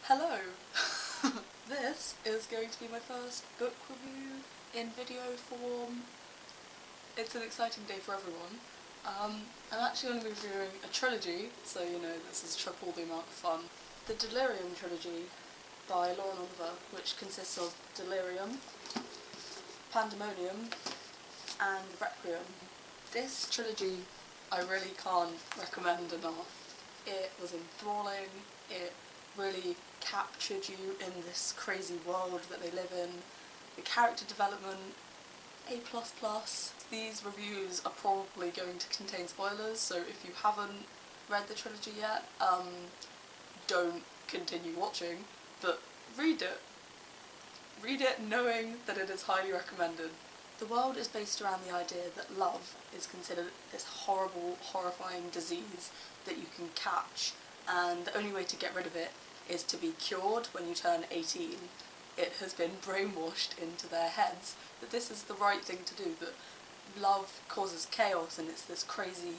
Hello! This is going to be my first book review in video form. It's an exciting day for everyone. I'm actually going to be reviewing a trilogy, so you know this is triple the amount of fun. The Delirium Trilogy by Lauren Oliver, which consists of Delirium, Pandemonium and Requiem. This trilogy I really can't recommend enough. It was enthralling, it really captured you in this crazy world that they live in. The character development, A++. These reviews are probably going to contain spoilers, so if you haven't read the trilogy yet, don't continue watching, but read it. Read it knowing that it is highly recommended. The world is based around the idea that love is considered this horrible, horrifying disease that you can catch, and the only way to get rid of it is to be cured when you turn 18. It has been brainwashed into their heads that this is the right thing to do, that love causes chaos and it's this crazy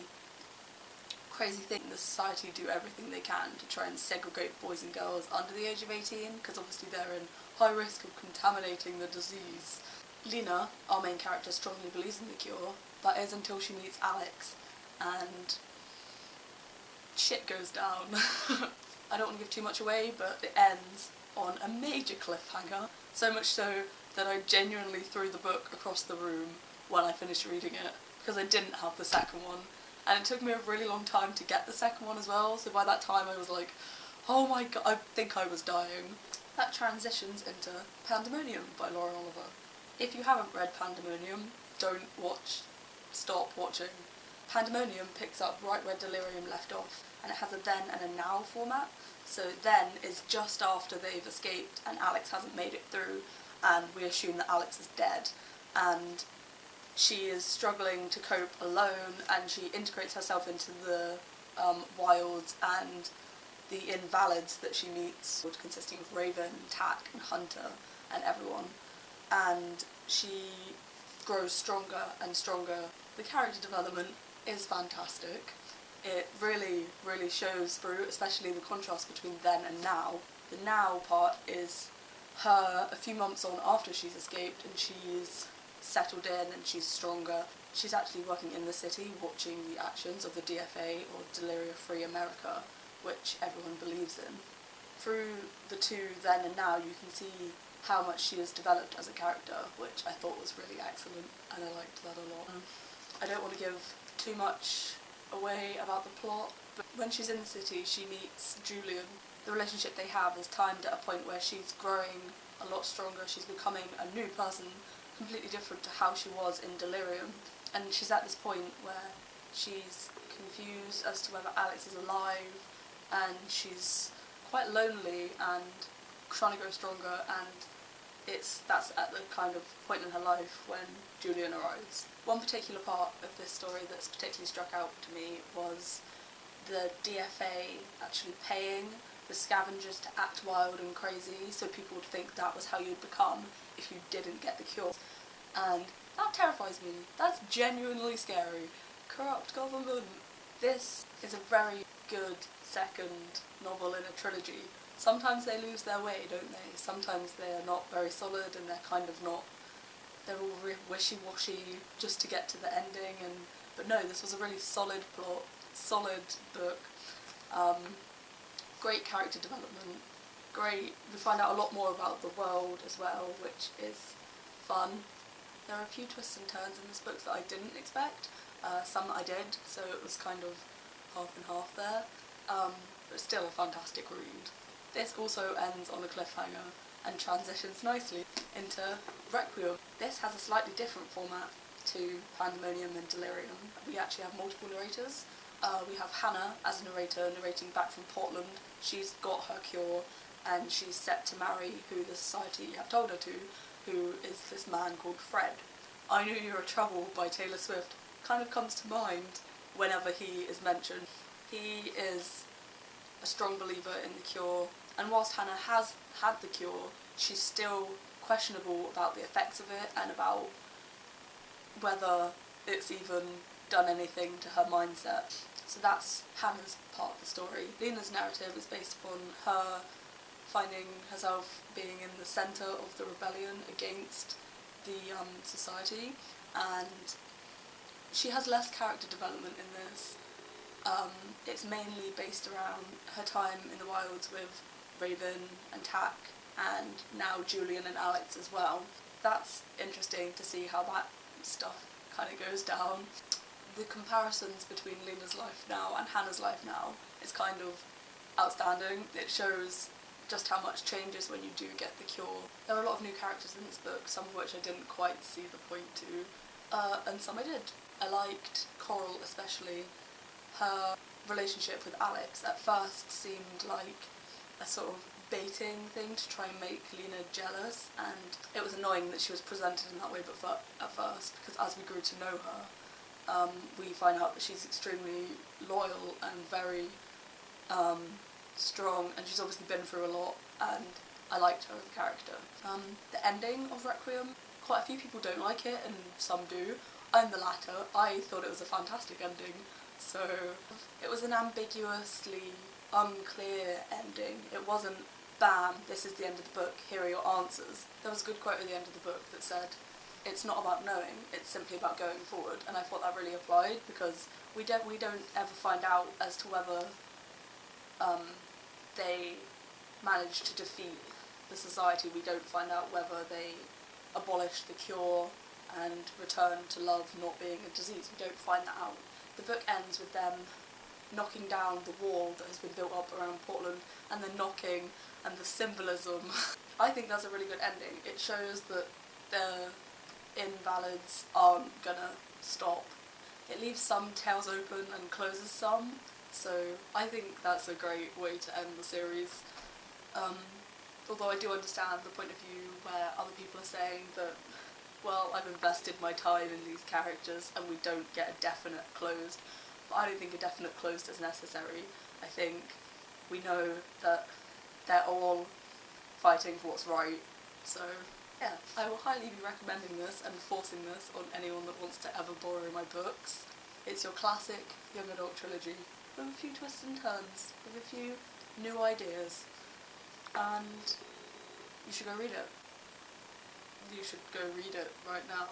thing. The society do everything they can to try and segregate boys and girls under the age of 18, because obviously they're in high risk of contaminating the disease. Lena, our main character, strongly believes in the cure. That is until she meets Alex, and shit goes down. I don't want to give too much away, but it ends on a major cliffhanger, so much so that I genuinely threw the book across the room when I finished reading it, because I didn't have the second one, and it took me a really long time to get the second one as well, so by that time I was like, oh my god, I think I was dying. That transitions into Pandemonium by Lauren Oliver. If you haven't read Pandemonium, don't watch, stop watching. Pandemonium picks up right where Delirium left off, and it has a then and a now format. So then is just after they've escaped and Alex hasn't made it through, and we assume that Alex is dead, and she is struggling to cope alone, and she integrates herself into the wilds and the invalids that she meets, consisting of Raven, Tack and Hunter and everyone, and she grows stronger and stronger. The character development is fantastic. It really, really shows through, especially the contrast between then and now. The now part is her a few months on after she's escaped, and she's settled in and she's stronger. She's actually working in the city, watching the actions of the DFA, or Delirium Free America, which everyone believes in. Through the two then and now, you can see how much she has developed as a character, which I thought was really excellent, and I liked that a lot. I don't want to give too much away about the plot, but when she's in the city she meets Julian. The relationship they have is timed at a point where she's growing a lot stronger, she's becoming a new person, completely different to how she was in Delirium, and she's at this point where she's confused as to whether Alex is alive, and she's quite lonely and trying to grow stronger, and that's at the kind of point in her life when Julian arrives. One particular part of this story that's particularly struck out to me was the DFA actually paying the scavengers to act wild and crazy, so people would think that was how you'd become if you didn't get the cure. And that terrifies me. That's genuinely scary. Corrupt government. This is a very good second novel in a trilogy. Sometimes they lose their way, don't they? Sometimes they are not very solid, and they're kind of not, they're all wishy-washy just to get to the ending, but no, this was a really solid plot, solid book, great character development, we find out a lot more about the world as well, which is fun. There are a few twists and turns in this book that I didn't expect, some I did, so it was kind of half and half there, but still a fantastic read. This also ends on a cliffhanger and transitions nicely into Requiem. This has a slightly different format to Pandemonium and Delirium. We actually have multiple narrators. We have Hannah as a narrator, narrating back from Portland. She's got her cure and she's set to marry who the society have told her to, who is this man called Fred. I Knew You Were Trouble by Taylor Swift kind of comes to mind whenever he is mentioned. He is a strong believer in the cure, and whilst Hannah has had the cure, she's still questionable about the effects of it and about whether it's even done anything to her mindset. So that's Hannah's part of the story. Lena's narrative is based upon her finding herself being in the centre of the rebellion against the society, and she has less character development in this. It's mainly based around her time in the wilds with Raven and Tack, and now Julian and Alex as well. That's interesting to see how that stuff kind of goes down. The comparisons between Lena's life now and Hannah's life now is kind of outstanding. It shows just how much changes when you do get the cure. There are a lot of new characters in this book, some of which I didn't quite see the point to, and some I did. I liked Coral especially. Her relationship with Alex at first seemed like a sort of baiting thing to try and make Lena jealous, and it was annoying that she was presented in that way at first, because as we grew to know her, we find out that she's extremely loyal and very strong, and she's obviously been through a lot, and I liked her as a character. The ending of Requiem, quite a few people don't like it, and some do. I'm the latter. I thought it was a fantastic ending. So it was an ambiguously unclear ending. It wasn't, bam, this is the end of the book, here are your answers. There was a good quote at the end of the book that said, it's not about knowing, it's simply about going forward, and I thought that really applied, because we don't ever find out as to whether they managed to defeat the society. We don't find out whether they abolished the cure and returned to love not being a disease. We don't find that out. The book ends with them knocking down the wall that has been built up around Portland, and the knocking and the symbolism. I think that's a really good ending. It shows that the invalids aren't gonna stop. It leaves some tales open and closes some, so I think that's a great way to end the series. Although I do understand the point of view where other people are saying that, well, I've invested my time in these characters and we don't get a definite close. But I don't think a definite close is necessary. I think we know that they're all fighting for what's right. So yeah, I will highly be recommending this and forcing this on anyone that wants to ever borrow my books. It's your classic young adult trilogy with a few twists and turns, with a few new ideas, and you should go read it. You should go read it right now.